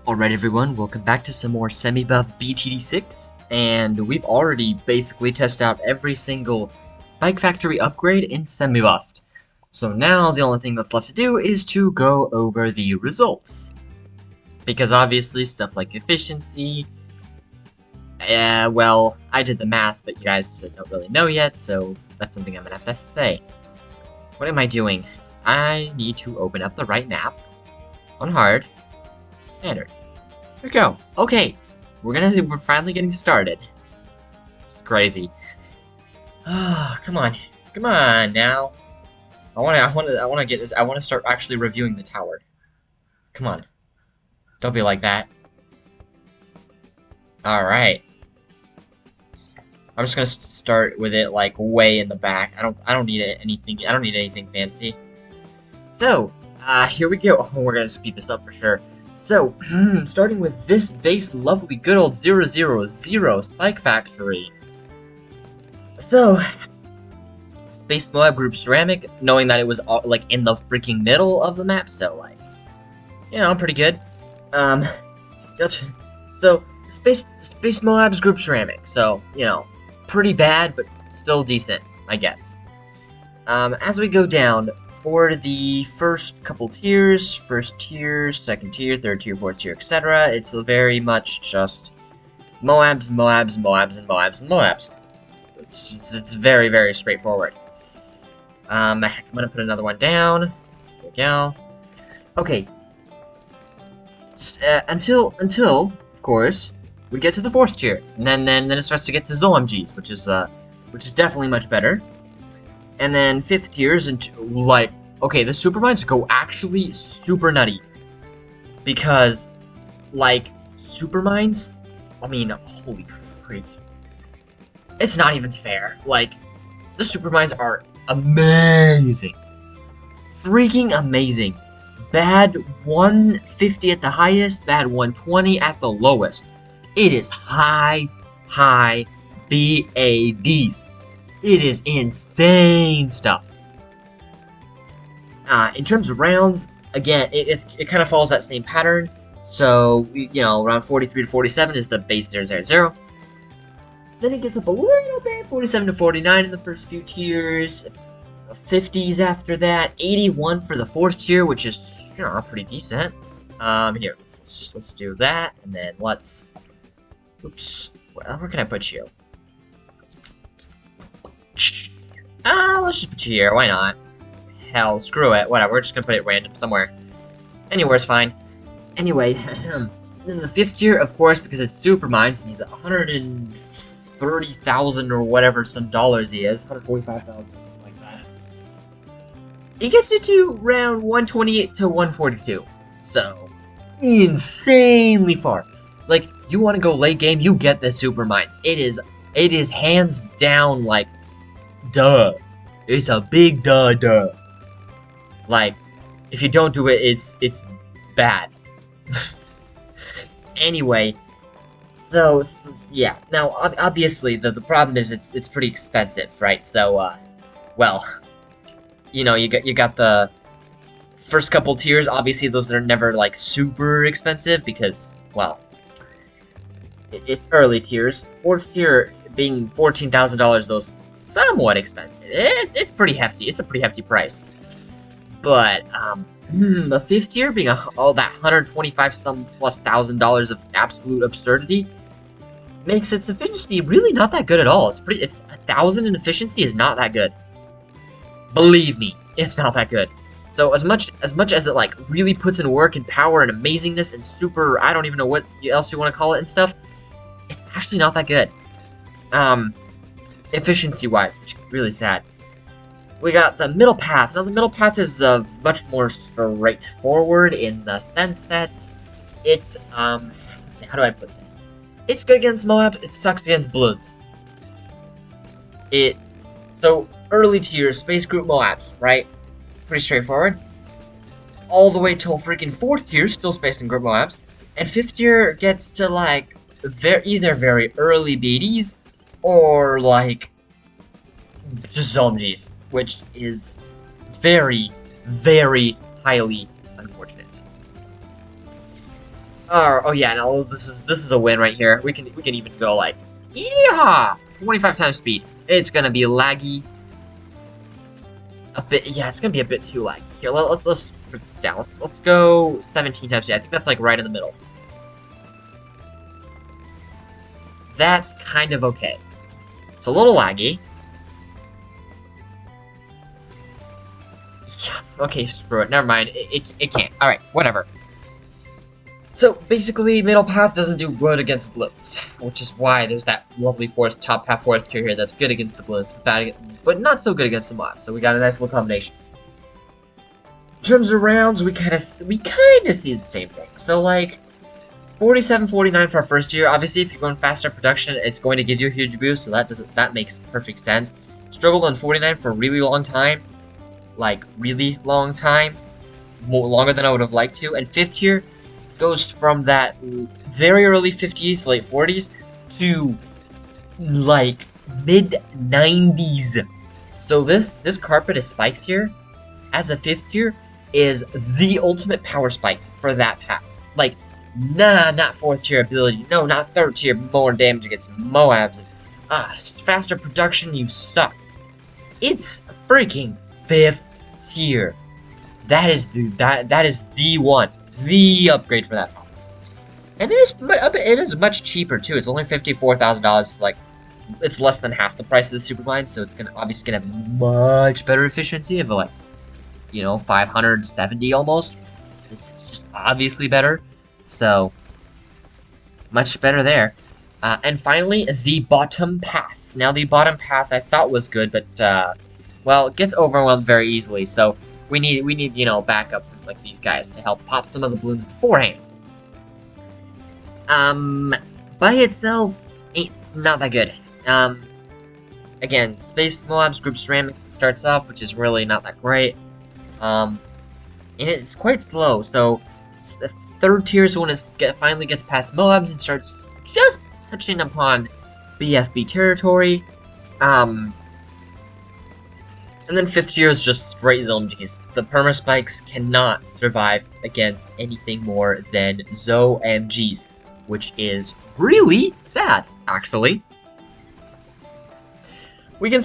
Alright everyone, welcome back to some more semi-buff BTD 6, and we've already basically tested out every single Spike Factory upgrade in semi-buffed. So now the only thing that's left to do is to go over the results. Because obviously stuff like efficiency, well, I did the math, but you guys don't really know yet, so that's something I'm gonna have to say. What am I doing? I need to open up the right map on hard. Standard. There we go. Okay, we're finally getting started. It's crazy. Ah, come on now. I wanna get this. I wanna start actually reviewing the tower. Come on, don't be like that. All right. I'm just gonna start with it like way in the back. I don't need anything. I don't need anything fancy. So, here we go. Oh, we're gonna speed this up for sure. So, starting with this base lovely good old 000 Spike Factory. So, Space Moab Group Ceramic, knowing that it was like in the freaking middle of the map still, like, you know, pretty good. So Space Moab's Group Ceramic, so, you know, pretty bad, but still decent, I guess. As we go down, for the first couple tiers, first tier, second tier, third tier, fourth tier, etc., it's very much just Moabs, Moabs, Moabs, and Moabs, and Moabs. It's very, very straightforward. I'm gonna put another one down. There we go. Okay. Until, of course, we get to the fourth tier, and then it starts to get to ZOMGs, which is definitely much better. And then fifth tiers into like, okay, the supermines go actually super nutty, because like supermines, I mean, holy freak, it's not even fair. Like, the supermines are amazing, freaking amazing. Bad 150 at the highest, bad 120 at the lowest. It is high BADs. It is insane stuff. In terms of rounds, again, it kind of follows that same pattern. So, you know, around 43 to 47 is the base 000. Then it gets up a little bit, 47 to 49 in the first few tiers. 50s after that, 81 for the fourth tier, which is, you know, pretty decent. Here, let's do that, and then let's. Oops, where can I put you? Let's just put you here. Why not? Hell, screw it. Whatever. We're just gonna put it random somewhere. Anywhere's fine. Anyway, then the fifth tier, of course, because it's super mines, needs 130,000 or whatever some dollars he is, 145,000, something like that. It gets you to round 128 to 142. So, insanely far. Like, you want to go late game, you get the super mines. It is hands down like. Duh. It's a big duh. Like, if you don't do it, it's bad. Anyway, so yeah. Now, obviously, the problem is it's pretty expensive, right? So, well, you know, you got the first couple tiers. Obviously, those are never like super expensive because, well, it's early tiers. Fourth tier being $14,000, those somewhat expensive. It's pretty hefty. It's a pretty hefty price. But the fifth tier being all that 125 some plus $1,000 of absolute absurdity makes its efficiency really not that good at all. It's 1,000 in efficiency is not that good. Believe me, it's not that good. So as much as it like really puts in work and power and amazingness and super, I don't even know what else you want to call it and stuff, it's actually not that good. Efficiency-wise, which is really sad. We got the middle path. Now, the middle path is much more straightforward in the sense that it, let's see, how do I put this? It's good against Moabs, it sucks against Bloods. So, early tiers, Space Group Moabs, right? Pretty straightforward. All the way till freaking fourth tier, still Space and Group Moabs. And fifth tier gets to, like, either very early BDs, or, like, just ZOMGs, which is very, very highly unfortunate. Oh yeah, no, this is a win right here. We can even go like, yeah, 25 times speed. It's gonna be laggy. A bit, yeah, it's gonna be a bit too laggy. Here, let's put this down. Let's go 17 times. Yeah, I think that's like right in the middle. That's kind of okay. It's a little laggy. Yeah, okay, screw it. Never mind. It can't. All right, whatever. So basically, middle path doesn't do good against bloons, which is why there's that lovely top half fourth tier here that's good against the bloons, but not so good against the mobs. So we got a nice little combination. In terms of rounds, we kind of see the same thing. So like 47, 49 for our first year. Obviously, if you're going faster production, it's going to give you a huge boost. So that makes perfect sense. Struggled on 49 for a really long time, like really long time, longer than I would have liked to. And fifth year goes from that very early 50s, late 40s, to like mid 90s. So this carpet of spikes here, as a fifth year, is the ultimate power spike for that path. Like, nah, not fourth tier ability, no, not third tier, more damage against Moabs. Faster production, you suck. It's freaking fifth tier. That is the one. The upgrade for that. And it is much cheaper too. It's only $54,000. Like, it's less than half the price of the Supermine, so it's obviously gonna have much better efficiency of like, 570 almost. It's just obviously better. So much better there. And finally, the bottom path. Now the bottom path I thought was good, but well, it gets overwhelmed very easily. So we need backup from like these guys to help pop some of the balloons beforehand. By itself ain't not that good. Again, Space Moabs Group Ceramics starts off, which is really not that great. And it's quite slow. So the third tier is when it finally gets past Moabs and starts just touching upon BFB territory. And then fifth tier is just straight zone Gs. The perma spikes cannot survive against anything more than Zo MGs, which is really sad, actually. We can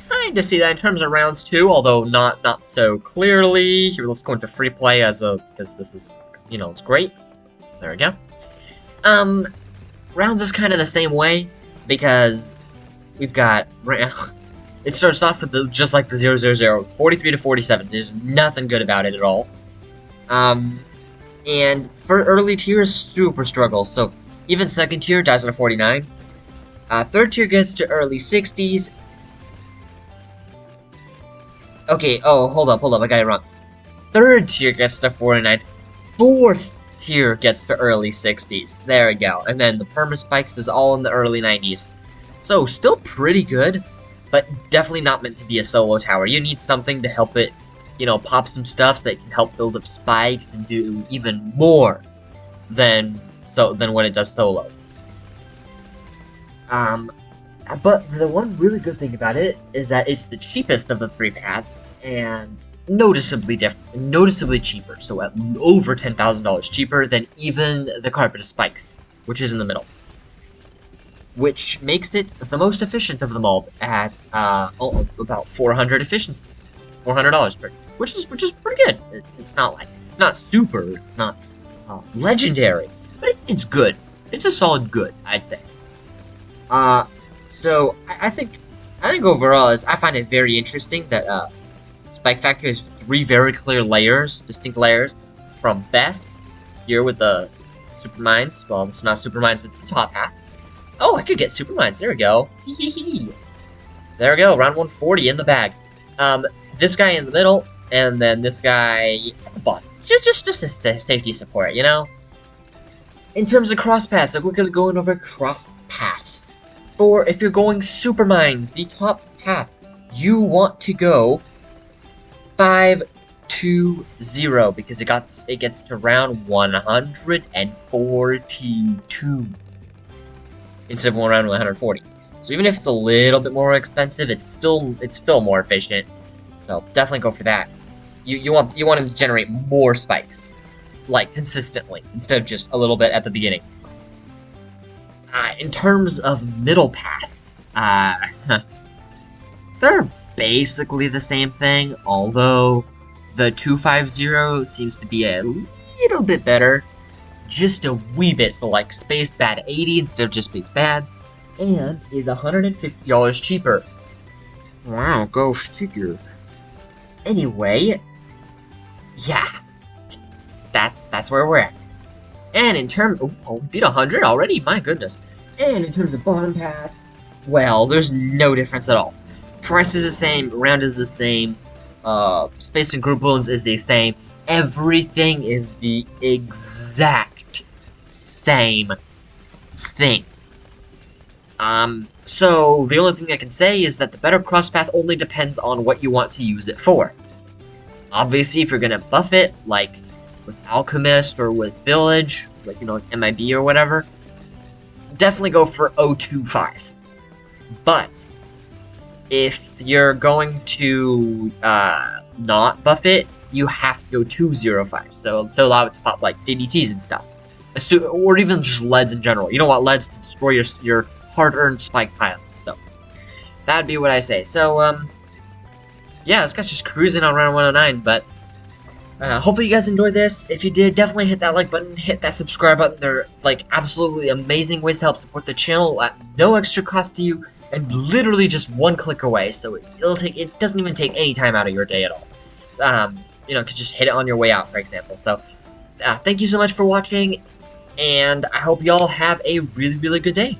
kind of see that in terms of rounds too, although not so clearly. Here, let's go into free play because this is, it's great. There we go. Rounds is kind of the same way because we've got it starts off with just like the 000, 43 to 47. There's nothing good about it at all. And for early tiers, super struggle. So even second tier dies at a 49. Third tier gets to early 60s. Okay, hold up, I got it wrong. Third tier gets to 49. Fourth tier gets to early 60s. There we go. And then the perma spikes is all in the early 90s. So still pretty good, but definitely not meant to be a solo tower. You need something to help it, pop some stuff so that it can help build up spikes and do even more than what it does solo. But the one really good thing about it is that it's the cheapest of the three paths, and noticeably cheaper, so at over $10,000 cheaper than even the Carpet of Spikes, which is in the middle. Which makes it the most efficient of them all at about 400 efficiency, $400 per, which is pretty good. It's not super, it's not legendary, but it's good. It's a solid good, I'd say. So I think overall I find it very interesting that Spike Factory has three very clear distinct layers, from best here with the super mines. Well, it's not super mines, but it's the top half. Oh, I could get super mines. There we go. There we go. Round 140 in the bag. This guy in the middle, and then this guy at the bottom. Just a safety support, In terms of cross paths, we're gonna go over cross paths. For if you're going super mines, the top path, you want to go 5-2-0 because it gets to round 142 instead of around 140. So even if it's a little bit more expensive, it's still more efficient. So definitely go for that. You want to generate more spikes. like, consistently, instead of just a little bit at the beginning. In terms of middle path, they're basically the same thing, although the 250 seems to be a little bit better. Just a wee bit, so like Space Bad 80 instead of just Space Bads, and is $150 cheaper. Wow, go figure. Anyway, yeah, that's where we're at. And in terms, oh, beat 100 already, my goodness. And in terms of bottom path, well, there's no difference at all. Price is the same, round is the same, space and group balloons is the same. Everything is the exact same thing. So the only thing I can say is that the better cross path only depends on what you want to use it for. Obviously, if you're gonna buff it, like with Alchemist or with Village, like, you know, MIB or whatever, definitely go for 025. But if you're going to not buff it, you have to go 205, so to allow it to pop like DDTs and stuff, or even just leads in general. You don't want leads to destroy your hard-earned spike pile. So that'd be what I say. So yeah, this guy's just cruising on round 109, but hopefully you guys enjoyed this. If you did, definitely hit that like button, hit that subscribe button. They're like absolutely amazing ways to help support the channel at no extra cost to you, and literally just one click away. So it doesn't even take any time out of your day at all. You know, could just hit it on your way out, for example. So thank you so much for watching, and I hope y'all have a really, really good day.